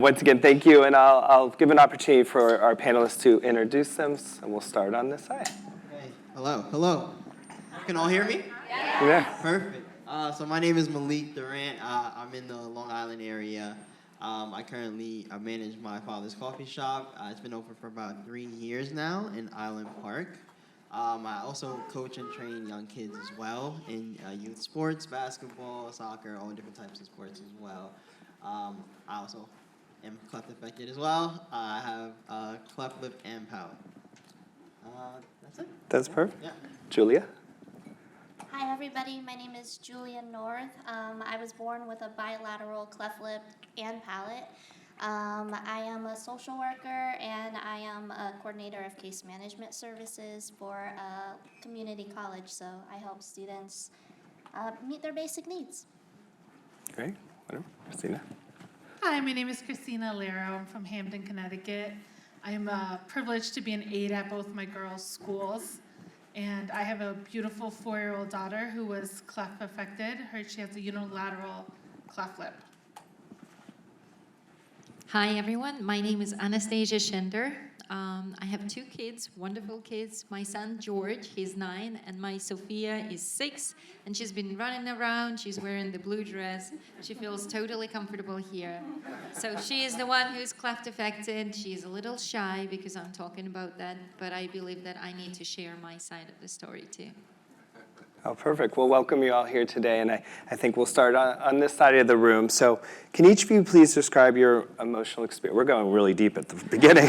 Once again, thank you, and I'll give an opportunity for our panelists to introduce them, and we'll start on this side. Hey, hello. Can all hear me? Yeah. Perfect. So my name is Malik Dorant. I'm in the Long Island area. I manage my father's coffee shop. It's been open for about 3 years now in Island Park. I also coach and train young kids as well in youth sports, basketball, soccer, all different types of sports as well. I also am cleft-affected as well. I have cleft lip and palate. That's it. That's perfect. Yeah. Julia? Hi, everybody. My name is Julia North. I was born with a bilateral cleft lip and palate. I am a social worker, and I am a coordinator of case management services for a community college, so I help students meet their basic needs. Great. Whatever. Christina? Hi, my name is Christina Larrow. I'm from Hamden, Connecticut. I am privileged to be an aide at both my girls' schools. And I have a beautiful 4-year-old daughter who was cleft-affected. She has a unilateral cleft lip. Hi, everyone. My name is Anastasia Shender. I have 2 kids, wonderful kids. My son, George, he's 9, and my Sophia is 6, and she's been running around. She's wearing the blue dress. She feels totally comfortable here. So she is the one who's cleft-affected. She's a little shy because I'm talking about that, but I believe that I need to share my side of the story, too. Oh, perfect. Well, welcome you all here today, and I think we'll start on this side of the room. So can each of you please describe your emotional experience? We're going really deep at the beginning.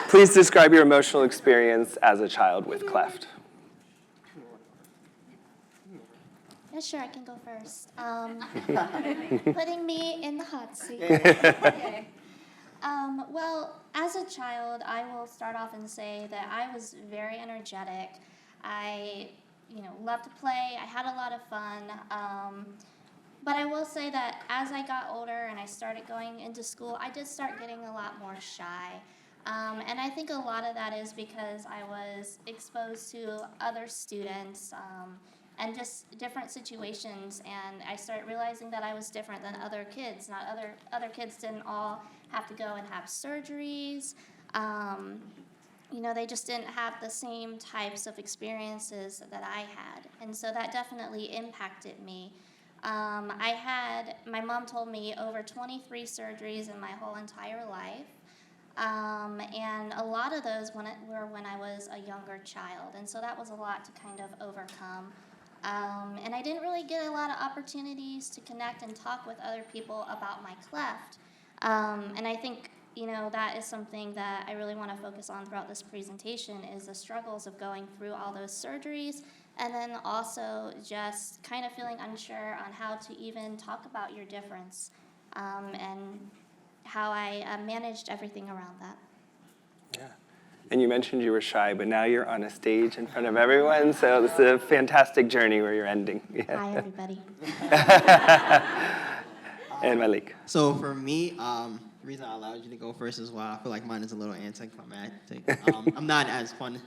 Please describe your emotional experience as a child with cleft. Yeah, sure, I can go first. Putting me in the hot seat. Okay. Well, as a child, I will start off and say that I was very energetic. I loved to play. I had a lot of fun. But I will say that as I got older and I started going into school, I did start getting a lot more shy. And I think a lot of that is because I was exposed to other students and just different situations. And I started realizing that I was different than other kids. Not other kids didn't all have to go and have surgeries. They just didn't have the same types of experiences that I had. And so that definitely impacted me. My mom told me over 23 surgeries in my whole entire life. And a lot of those were when I was a younger child. And so that was a lot to kind of overcome. And I didn't really get a lot of opportunities to connect and talk with other people about my cleft. And I think that is something that I really want to focus on throughout this presentation is the struggles of going through all those surgeries and then also just kind of feeling unsure on how to even talk about your difference and how I managed everything around that. Yeah. And you mentioned you were shy, but now you're on a stage in front of everyone, so it's a fantastic journey where you're ending. Yeah. Hi, everybody. And Malik. So for me, the reason I allowed you to go first as well, I feel like mine is a little anticlimactic. I'm not as fun.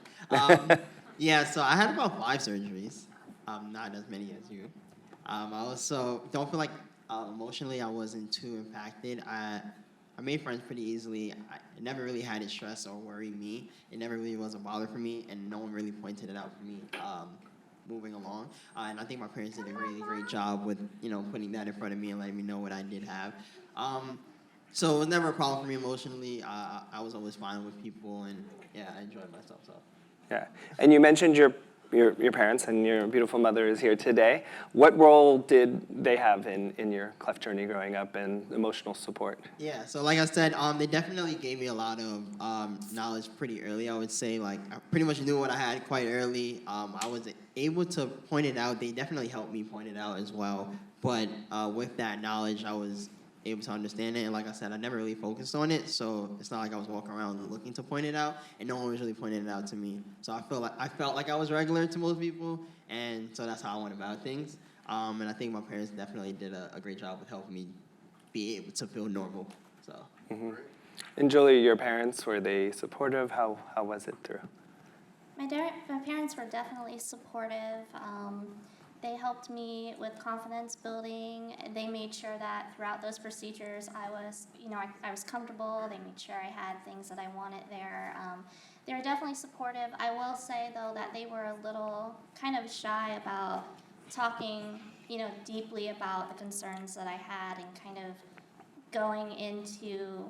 Yeah, so I had about 5 surgeries, not as many as you. I also don't feel like emotionally I wasn't too impacted. I made friends pretty easily. It never really had it stress or worry me. It never really was a bother for me, and no one really pointed it out for me moving along. And I think my parents did a really great job with putting that in front of me and letting me know what I did have. So it was never a problem for me emotionally. I was always fine with people, and yeah, I enjoyed myself. So. Yeah, and you mentioned your parents, and your beautiful mother is here today. What role did they have in your cleft journey growing up and emotional support? Yeah, so like I said, they definitely gave me a lot of knowledge pretty early. I would say I pretty much knew what I had quite early. I was able to point it out. They definitely helped me point it out as well. But with that knowledge, I was able to understand it, and like I said, I never really focused on it, so it's not like I was walking around looking to point it out, and no one was really pointing it out to me. So I felt like I was regular to most people, and so that's how I went about things. And I think my parents definitely did a great job with helping me be able to feel normal. So. Mm-hmm. And Julie, your parents, were they supportive? How was it through? My parents were definitely supportive. they helped me with confidence building. They made sure that throughout those procedures I was, I was comfortable. They made sure I had things that I wanted there. They were definitely supportive. I will say, though, that they were a little kind of shy about talking, deeply about the concerns that I had and kind of going into,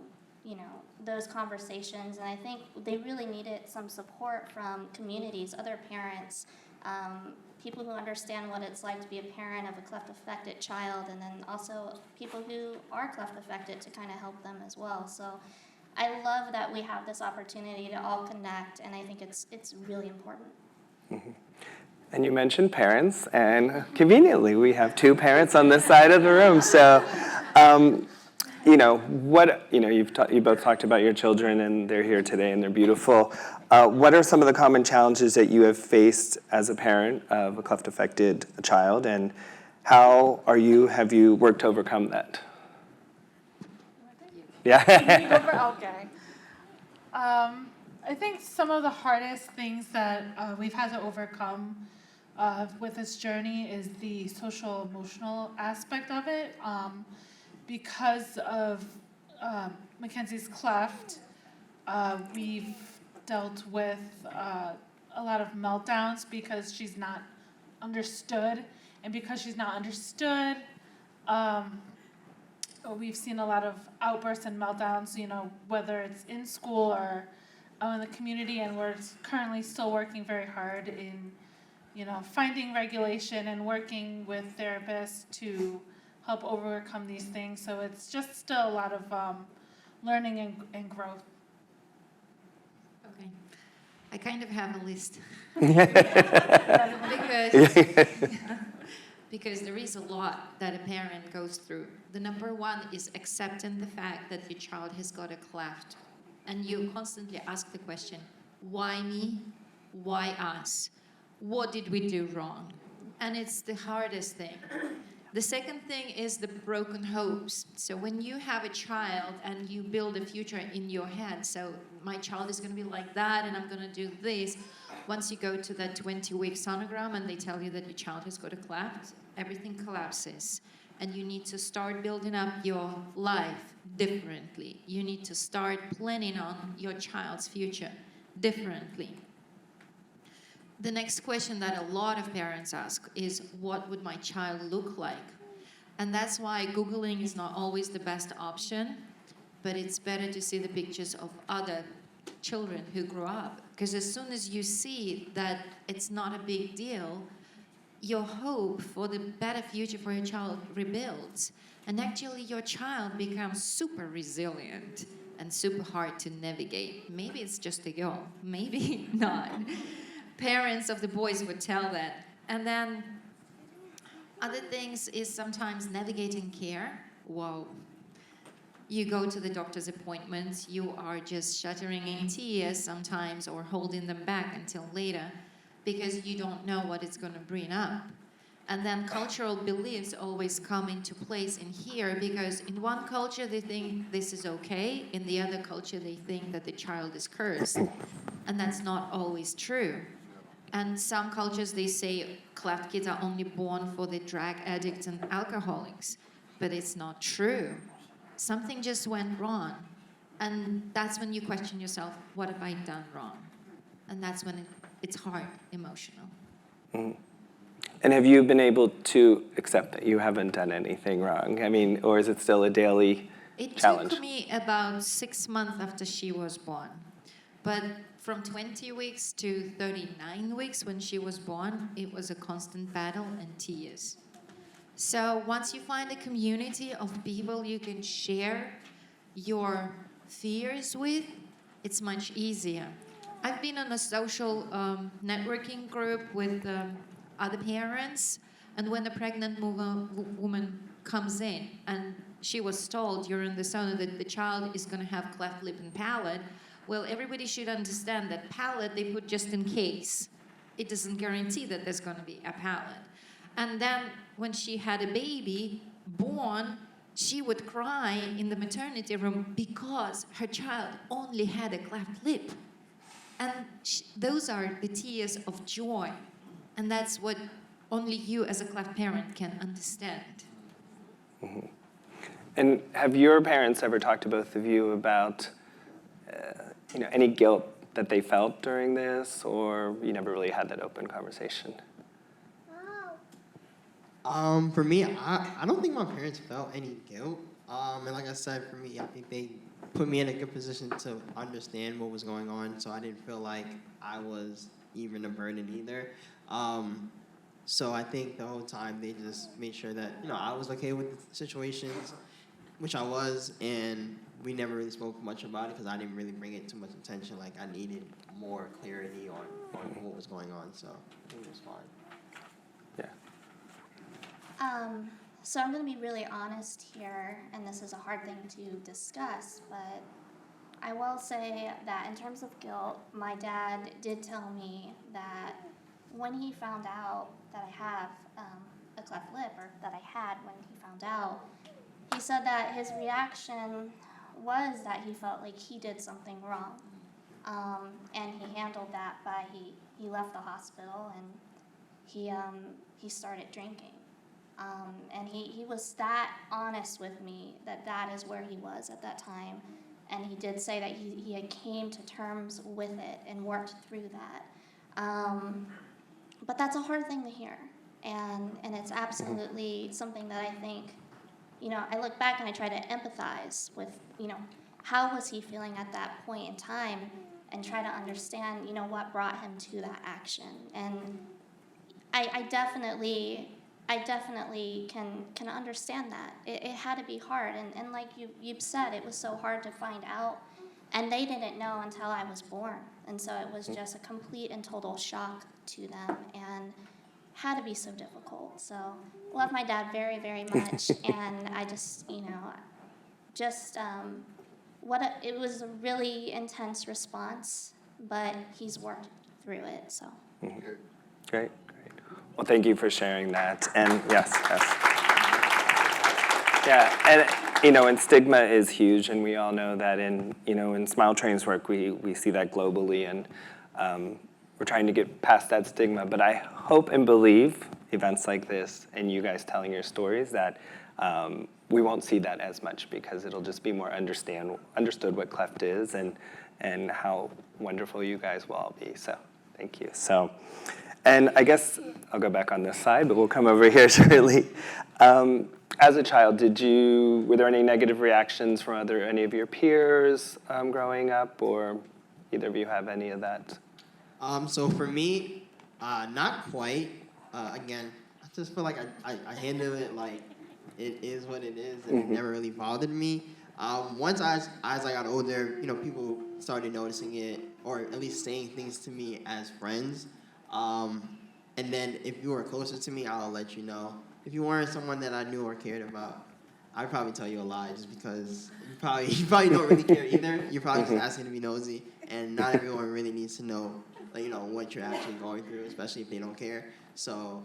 those conversations. And I think they really needed some support from communities, other parents, people who understand what it's like to be a parent of a cleft-affected child, and then also people who are cleft-affected to kind of help them as well. So I love that we have this opportunity to all connect, and I think it's really important. Mm-hmm. And you mentioned parents, and conveniently we have two parents on this side of the room. So, you both talked about your children, and they're here today, and they're beautiful. What are some of the common challenges that you have faced as a parent of a cleft-affected child, and how have you worked to overcome that? Yeah. Okay. I think some of the hardest things that we've had to overcome with this journey is the social emotional aspect of it. Because of Mackenzie's cleft, we've dealt with a lot of meltdowns because she's not understood. And because she's not understood, we've seen a lot of outbursts and meltdowns, whether it's in school or in the community, and we're currently still working very hard in, finding regulation and working with therapists to help overcome these things. So it's just still a lot of learning and growth. Okay. I kind of have a list. Because there is a lot that a parent goes through. The number one is accepting the fact that your child has got a cleft. And you constantly ask the question, why me? Why us? What did we do wrong? And it's the hardest thing. The second thing is the broken hopes. So when you have a child and you build a future in your head, so my child is going to be like that and I'm going to do this. Once you go to that 20-week sonogram and they tell you that your child has got a cleft, everything collapses. And you need to start building up your life differently. You need to start planning on your child's future differently. The next question that a lot of parents ask is, what would my child look like? And that's why Googling is not always the best option, but it's better to see the pictures of other children who grow up. Because as soon as you see that it's not a big deal, your hope for the better future for your child rebuilds. And actually your child becomes super resilient and super hard to navigate. Maybe it's just a girl, maybe not. Parents of the boys would tell that. And then other things is sometimes navigating care. Whoa. You go to the doctor's appointments, you are just shuddering in tears sometimes or holding them back until later because you don't know what it's going to bring up. And then cultural beliefs always come into place in here because in one culture they think this is okay, in the other culture they think that the child is cursed. And that's not always true. And some cultures, they say cleft kids are only born for the drug addicts and alcoholics. But it's not true. Something just went wrong. And that's when you question yourself, what have I done wrong? And that's when it's hard, emotional. Mm-hmm. And have you been able to accept that you haven't done anything wrong? I mean, or is it still a daily challenge? It took me about 6 months after she was born. But from 20 weeks to 39 weeks when she was born, it was a constant battle and tears. So once you find a community of people you can share your fears with, it's much easier. I've been on a social networking group with other parents, and when a pregnant woman comes in and she was told during the sono that the child is going to have cleft lip and palate, well, everybody should understand that palate they put just in case. It doesn't guarantee that there's going to be a palate. And then when she had a baby born, she would cry in the maternity room because her child only had a cleft lip. And those are the tears of joy. And that's what only you as a cleft parent can understand. And have your parents ever talked to both of you about, any guilt that they felt during this, or you never really had that open conversation? For me, I don't think my parents felt any guilt. And like I said, for me, I think they put me in a good position to understand what was going on, so I didn't feel like I was even a burden either. So I think the whole time they just made sure that, I was okay with the situations, which I was, and we never really spoke much about it because I didn't really bring it too much attention. Like, I needed more clarity on what was going on, so I think it was fine. Yeah. So I'm going to be really honest here, and this is a hard thing to discuss, but I will say that in terms of guilt, my dad did tell me that when he found out that I have a cleft lip, or that I had when he found out, he said that his reaction was that he felt like he did something wrong. And he handled that by he left the hospital and he started drinking. And he was that honest with me that is where he was at that time. And he did say that he had came to terms with it and worked through that. But that's a hard thing to hear. And it's absolutely something that I think, I look back and I try to empathize with, how was he feeling at that point in time, and try to understand, what brought him to that action. And I definitely can understand that. It had to be hard, and like you said, it was so hard to find out, and they didn't know until I was born, and so it was just a complete and total shock to them, and had to be so difficult. So love my dad very, very much, and I just, it was a really intense response, but he's worked through it, so. Great. Well, thank you for sharing that. And yes. Yeah, and stigma is huge, and we all know that in Smile Train's work, we see that globally, and we're trying to get past that stigma. But I hope and believe events like this and you guys telling your stories that we won't see that as much, because it'll just be more understood what cleft is and how wonderful you guys will all be. So thank you. So. And I guess I'll go back on this side, but we'll come over here shortly. As a child, were there any negative reactions from any of your peers growing up, or either of you have any of that? So for me, not quite. Again, I just feel like I handle it like it is what it is, and it never really bothered me. Once as I got older, people started noticing it, or at least saying things to me as friends. And then if you were closer to me, I'll let you know. If you weren't someone that I knew or cared about, I'd probably tell you a lie, just because you probably don't really care either. You're probably just asking to be nosy, and not everyone really needs to know, what you're actually going through, especially if they don't care. So,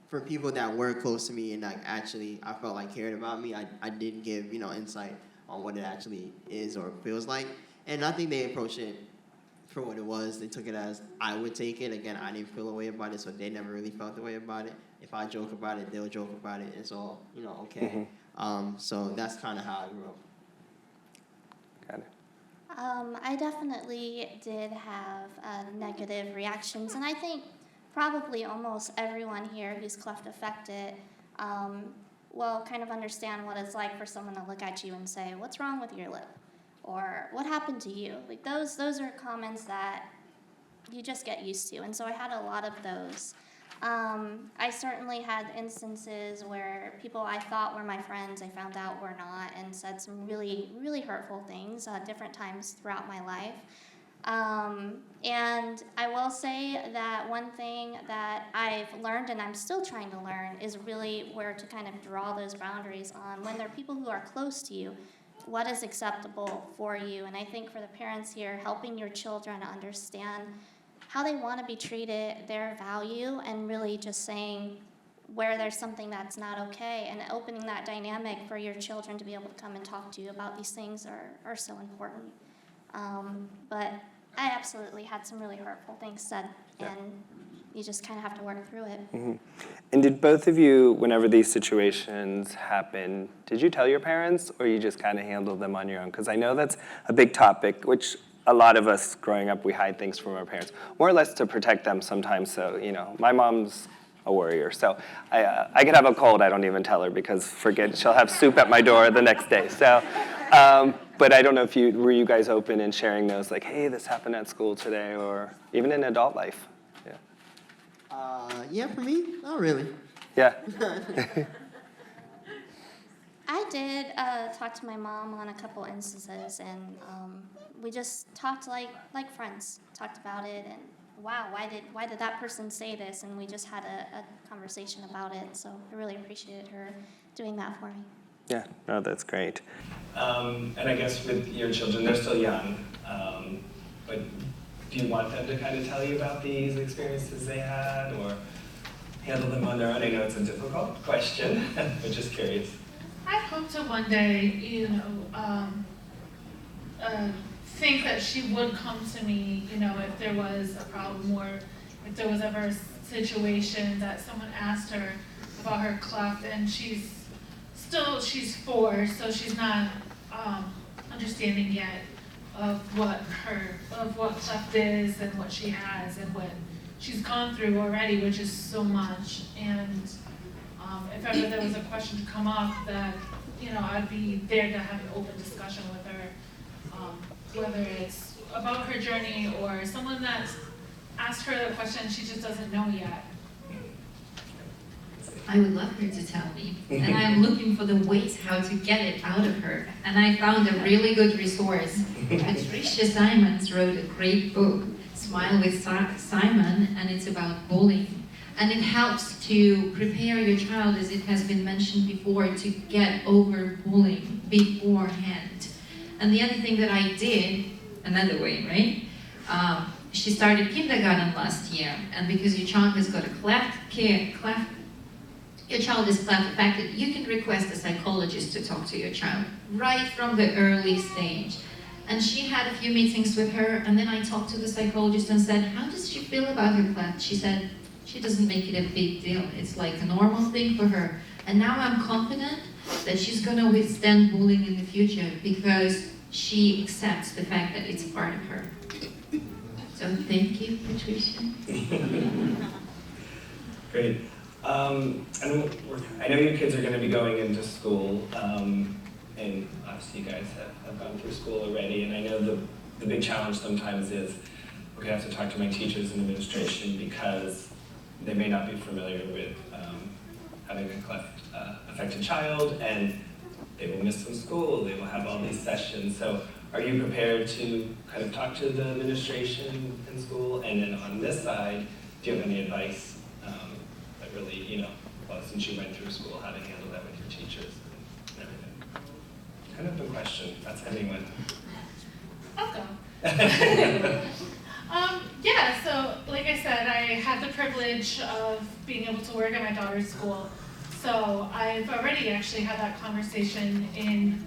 for people that were close to me and actually I felt like cared about me, I did give, insight on what it actually is or feels like. And I think they approached it for what it was. They took it as I would take it. Again, I didn't feel a way about it, so they never really felt the way about it. If I joke about it, they'll joke about it. It's all, okay. So that's kind of how I grew up. Got it. I definitely did have negative reactions, and I think probably almost everyone here who's cleft-affected will kind of understand what it's like for someone to look at you and say, "What's wrong with your lip?" Or "What happened to you?" Like those are comments that you just get used to, and so I had a lot of those. I certainly had instances where people I thought were my friends, I found out were not, and said some really, really hurtful things different times throughout my life. And I will say that one thing that I've learned, and I'm still trying to learn, is really where to kind of draw those boundaries on when there are people who are close to you. What is acceptable for you? And I think for the parents here, helping your children understand how they want to be treated, their value, and really just saying where there's something that's not okay, and opening that dynamic for your children to be able to come and talk to you about these things are so important. But I absolutely had some really hurtful things said, and you just kind of have to work through it. And did both of you, whenever these situations happen, did you tell your parents, or you just kind of handled them on your own? Because I know that's a big topic, which a lot of us growing up, we hide things from our parents, more or less to protect them sometimes. So, my mom's a worrier. So I could have a cold, I don't even tell her, because she'll have soup at my door the next day. So, but I don't know if were you guys open in sharing those, like, hey, this happened at school today, or even in adult life? Yeah, for me, not really. Yeah. I did talk to my mom on a couple instances, and we just talked like friends. Talked about it, and wow, why did that person say this? And we just had a conversation about it. So I really appreciated her doing that for me. Yeah, no, that's great. And I guess with your children, they're still young, but do you want them to kind of tell you about these experiences they had, or handle them on their own? I know it's a difficult question, but just curious. I hope to one day, think that she would come to me, if there was a problem, or if there was ever a situation that someone asked her about her cleft, and she's 4, so she's not understanding yet of what cleft is and what she has and what she's gone through already, which is so much. And if ever there was a question to come up, that I'd be there to have an open discussion with her, whether it's about her journey or someone that's asked her the question she just doesn't know yet. I would love her to tell me, and I'm looking for the ways how to get it out of her. And I found a really good resource. Patricia Simons wrote a great book, Smile with Simon, and it's about bullying. And it helps to prepare your child, as it has been mentioned before, to get over bullying beforehand. And the other thing that I did, another way, right? She started kindergarten last year, and because your child has got a your child is cleft-affected, you can request a psychologist to talk to your child right from the early stage. And she had a few meetings with her, and then I talked to the psychologist and said, how does she feel about her cleft? She said, she doesn't make it a big deal. It's like a normal thing for her. And now I'm confident that she's going to withstand bullying in the future because she accepts the fact that it's part of her. So thank you, Patricia. Great. And I know your kids are going to be going into school, and obviously you guys have gone through school already, and I know the big challenge sometimes is, okay, I have to talk to my teachers and administration because they may not be familiar with having a cleft-affected child, and they will miss some school, they will have all these sessions. So are you prepared to kind of talk to the administration in school? And then on this side, do you have any advice that really, well, since you went through school, how to handle that with your teachers and everything? Kind of a question. That's anyone. I'll go. Yeah, so like I said, I had the privilege of being able to work at my daughter's school. So I've already actually had that conversation in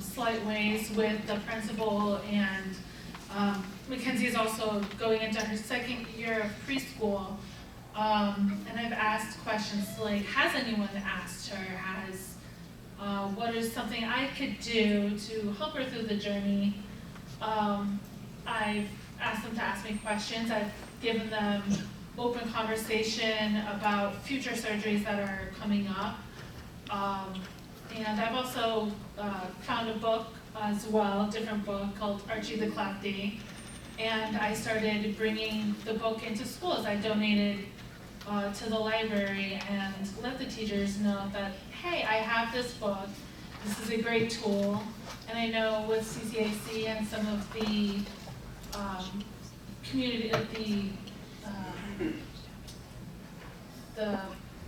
slight ways with the principal, and Mackenzie is also going into her second year of preschool. And I've asked questions like, has anyone asked her, what is something I could do to help her through the journey? I've asked them to ask me questions. I've given them open conversation about future surgeries that are coming up. And I've also found a book as well, a different book called Archie the Clefty. And I started bringing the book into schools. I donated to the library and let the teachers know that, hey, I have this book. This is a great tool. And I know with CCAC and some of the community, the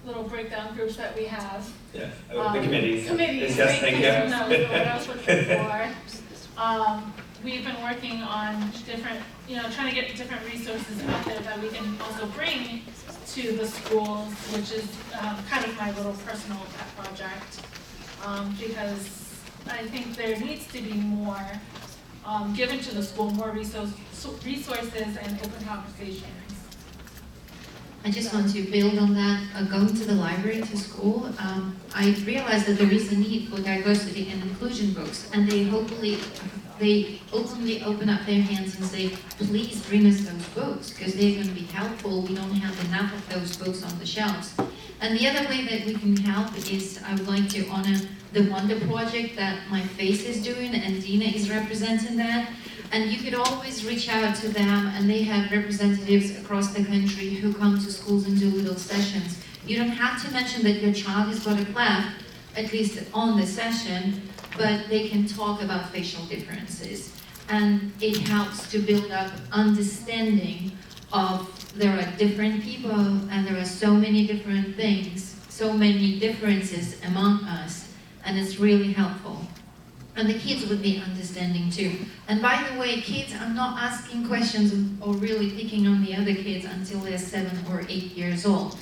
little breakdown groups that we have. Yeah, the committees. Committees, Yes, thank you. That was what I was looking for. We've been working on different, trying to get different resources out there that we can also bring to the schools, which is kind of my little personal pet project, because I think there needs to be more given to the school, more resources and open conversations. I just want to build on that. Going to the library to school, I realized that there is a need for diversity and inclusion books, and they openly open up their hands and say, please bring us those books, because they're going to be helpful. We don't have enough of those books on the shelves. And the other way that we can help is I would like to honor the Wonder Project that my face is doing, and Dina is representing that. And you could always reach out to them, and they have representatives across the country who come to schools and do little sessions. You don't have to mention that your child has got a cleft, at least on the session, but they can talk about facial differences. And it helps to build up understanding of there are different people and there are so many different things, so many differences among us, and it's really helpful. And the kids would be understanding too. And by the way, kids are not asking questions or really picking on the other kids until they're 7 or 8 years old.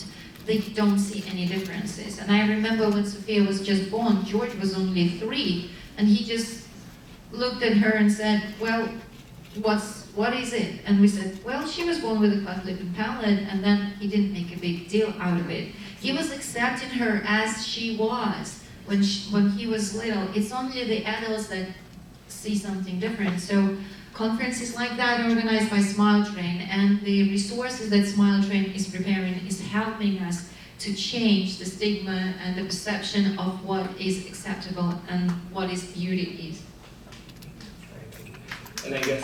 They don't see any differences. And I remember when Sophia was just born, George was only 3, and he just looked at her and said, well, what is it? And we said, well, she was born with a cleft lip and palate, and then he didn't make a big deal out of it. He was accepting her as she was. When he was little, it's only the adults that see something different. So conferences like that organized by Smile Train and the resources that Smile Train is preparing is helping us to change the stigma and the perception of what is acceptable and what is beauty is. And I guess,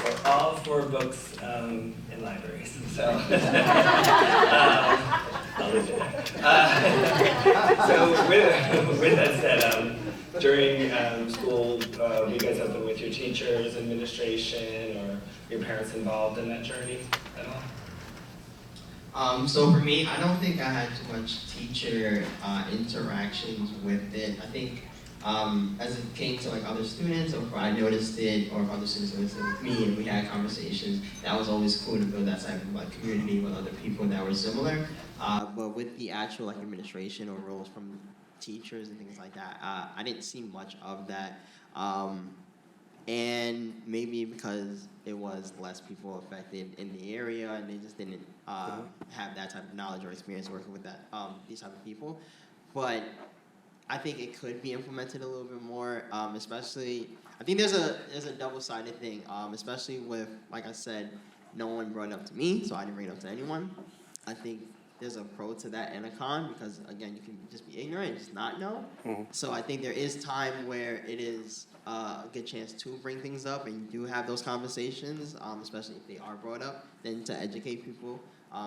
we're all for books in libraries, so I'll leave it there. So with that said, during school, were you guys open with your teachers, administration, or your parents involved in that journey at all? So for me, I don't think I had too much teacher interactions with it. I think as it came to like other students, or if I noticed it, or if other students noticed it with me, and we had conversations, that was always cool to build that type of like community with other people that were similar. But with the actual like administration or roles from teachers and things like that, I didn't see much of that. And maybe because it was less people affected in the area, and they just didn't have that type of knowledge or experience working with that these type of people. But I think it could be implemented a little bit more, especially. I think there's a double-sided thing, especially with, like I said, no one brought it up to me, so I didn't bring it up to anyone. I think there's a pro to that and a con, because again, you can just be ignorant and just not know. Mm-hmm. So I think there is time where it is a good chance to bring things up, and you do have those conversations, especially if they are brought up, then to educate people.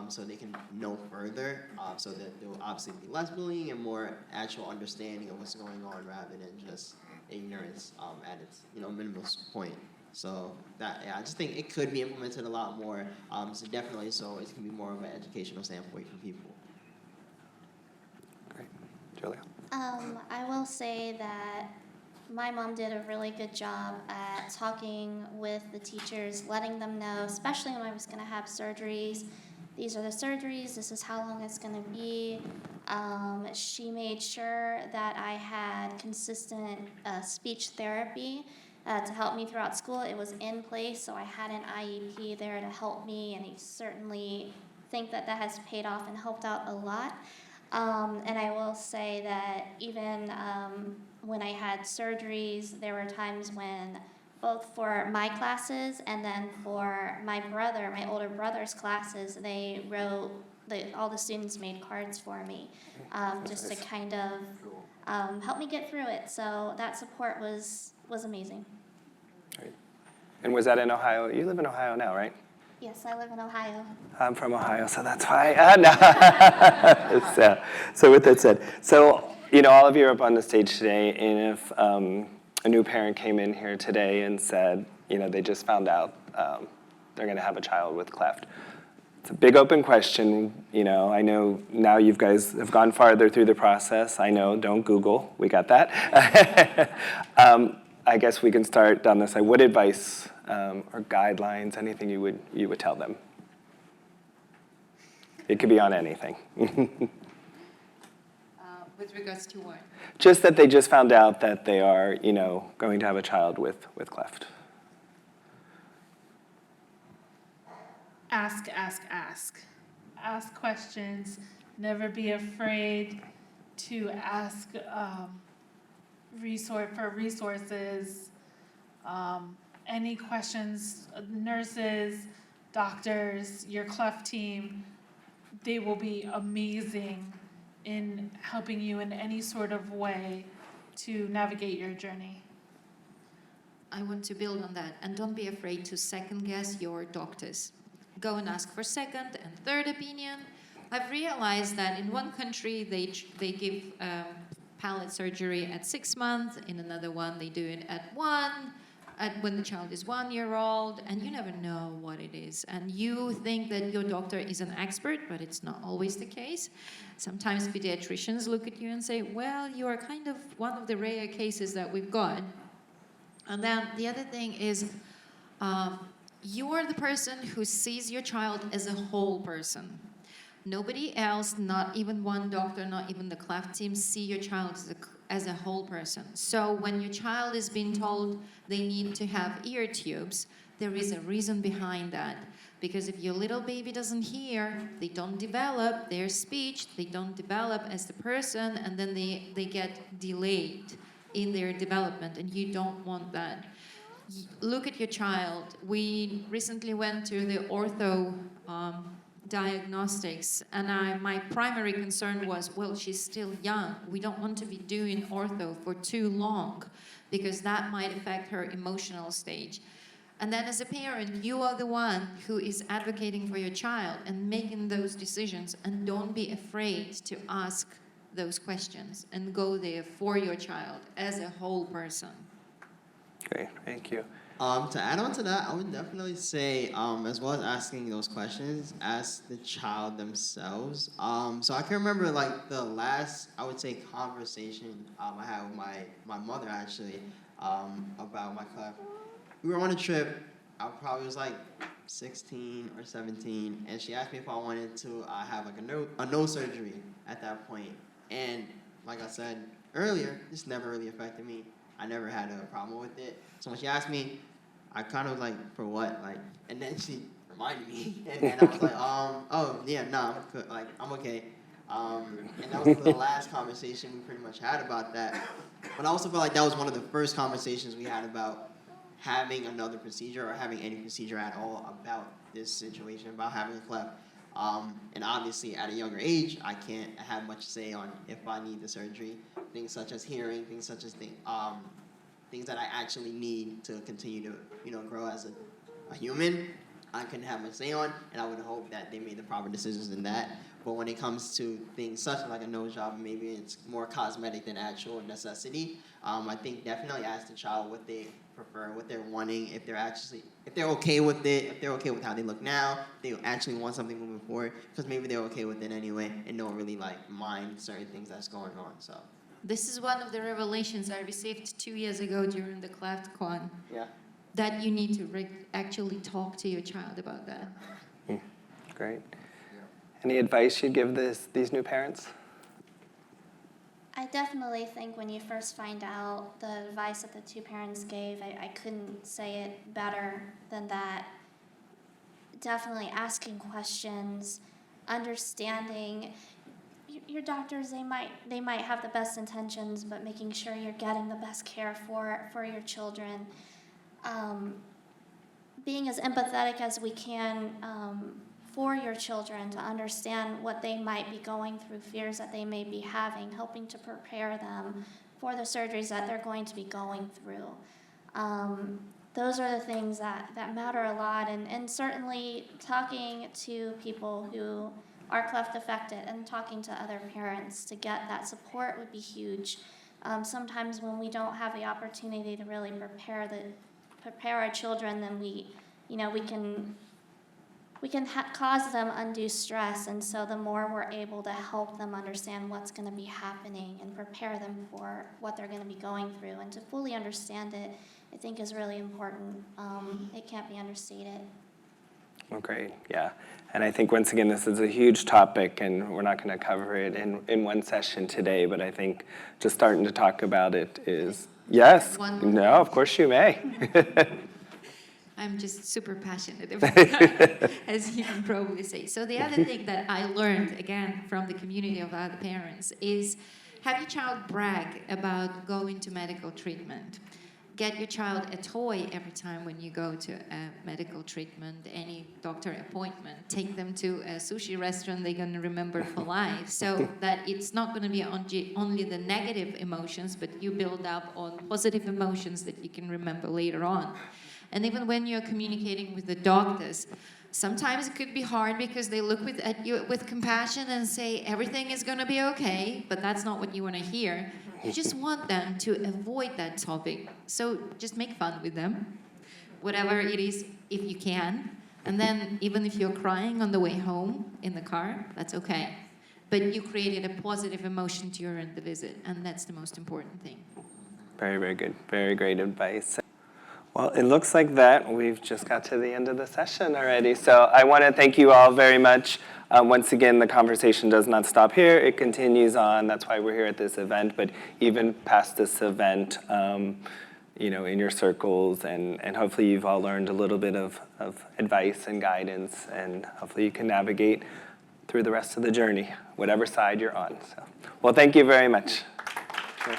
So they can know further, so that there will obviously be less bullying and more actual understanding of what's going on rather than just ignorance at its minimal point. So that I just think it could be implemented a lot more. So definitely, so it can be more of an educational standpoint for people. Great, Julia. I will say that my mom did a really good job at talking with the teachers, letting them know, especially when I was going to have surgeries. These are the surgeries, this is how long it's going to be. She made sure that I had consistent speech therapy to help me throughout school. It was in place, so I had an IEP there to help me, and I certainly think that that has paid off and helped out a lot. And I will say that even when I had surgeries, there were times when both for my classes and then for my older brother's classes, they wrote, all the students made cards for me, just to kind of help me get through it. So that support was amazing. Great. And was that in Ohio? You live in Ohio now, right? Yes, I live in Ohio. I'm from Ohio, so that's why. No. So with that said, all of you are up on the stage today, and if a new parent came in here today and said, they just found out they're going to have a child with cleft. It's a big open question. I know now you guys have gone farther through the process. I know, don't Google. We got that. I guess we can start down this side. What advice or guidelines, anything you would tell them? It could be on anything. With regards to what? Just that they just found out that they are, going to have a child with cleft. ask, ask, ask. Ask questions. Never be afraid to ask for resources. Any questions, nurses, doctors, your cleft team, they will be amazing in helping you in any sort of way to navigate your journey. I want to build on that, and don't be afraid to second guess your doctors. Go and ask for second and third opinion. I've realized that in one country they give palate surgery at 6 months, in another one they do it at 1, when the child is 1 year old, and you never know what it is. And you think that your doctor is an expert, but it's not always the case. Sometimes pediatricians look at you and say, well, you are kind of one of the rare cases that we've got. And then the other thing is, you are the person who sees your child as a whole person. Nobody else, not even one doctor, not even the cleft team, see your child as a whole person. So when your child is being told they need to have ear tubes, there is a reason behind that. Because if your little baby doesn't hear, they don't develop their speech, they don't develop as the person, and then they get delayed in their development, and you don't want that. Look at your child. We recently went to the ortho diagnostics, and my primary concern was, well, she's still young. We don't want to be doing ortho for too long because that might affect her emotional stage. And then as a parent, you are the one who is advocating for your child and making those decisions, and don't be afraid to ask those questions and go there for your child as a whole person. Great, thank you. To add on to that, I would definitely say, as well as asking those questions, ask the child themselves. So I can remember like the last, I would say, conversation I had with my mother actually about my cleft. We were on a trip. I probably was like 16 or 17, and she asked me if I wanted to have like a nose surgery at that point. And like I said earlier, this never really affected me. I never had a problem with it. So when she asked me, I kind of was like, for what? Like, and then she reminded me, and then I was like, oh yeah, no, I'm okay. And that was the last conversation we pretty much had about that. But I also felt like that was one of the first conversations we had about having another procedure or having any procedure at all about this situation, about having a cleft. And obviously at a younger age, I can't have much say on if I need the surgery. Things such as hearing, things such as things that I actually need to continue to, grow as a human, I couldn't have much say on, and I would hope that they made the proper decisions in that. But when it comes to things such as like a nose job, maybe it's more cosmetic than actual necessity. I think definitely ask the child what they prefer, what they're wanting, if they're okay with it, if they're okay with how they look now, if they actually want something moving forward, because maybe they're okay with it anyway and don't really mind certain things that's going on. So This is one of the revelations I received 2 years ago during the ClefCon. yeah. That you need to actually talk to your child about that. Great. Any advice you'd give these new parents? I definitely think when you first find out, the advice that the two parents gave, I couldn't say it better than that. Definitely asking questions, understanding. Your doctors, they might have the best intentions, but making sure you're getting the best care for your children. Being as empathetic as we can for your children, to understand what they might be going through, fears that they may be having, helping to prepare them for the surgeries that they're going to be going through. Those are the things that matter a lot, and certainly talking to people who are cleft-affected and talking to other parents to get that support would be huge. Sometimes when we don't have the opportunity to really prepare our children, then we can cause them undue stress, and so the more we're able to help them understand what's going to be happening and prepare them for what they're going to be going through and to fully understand it, I think is really important. It can't be understated. Oh, great, yeah. And I think, once again, this is a huge topic, and we're not going to cover it in one session today, but I think just starting to talk about it is, yes, One more no, of course you may. I'm just super passionate about that, as you can probably see. So the other thing that I learned, again, from the community of other parents is have your child brag about going to medical treatment. Get your child a toy every time when you go to a medical treatment, any doctor appointment. Take them to a sushi restaurant they're going to remember for life, so that it's not going to be only the negative emotions, but you build up on positive emotions that you can remember later on. And even when you're communicating with the doctors, sometimes it could be hard because they look at you with compassion and say everything is going to be okay, but that's not what you want to hear. You just want them to avoid that topic. So just make fun with them, whatever it is, if you can. And then even if you're crying on the way home in the car, that's okay. But you created a positive emotion during the visit, and that's the most important thing. Very, very good. Very great advice. Well, it looks like that we've just got to the end of the session already. So I want to thank you all very much. Once again, the conversation does not stop here. It continues on. That's why we're here at this event. But even past this event, in your circles, and hopefully you've all learned a little bit of advice and guidance, and hopefully you can navigate through the rest of the journey, whatever side you're on. So, well, thank you very much. Sure.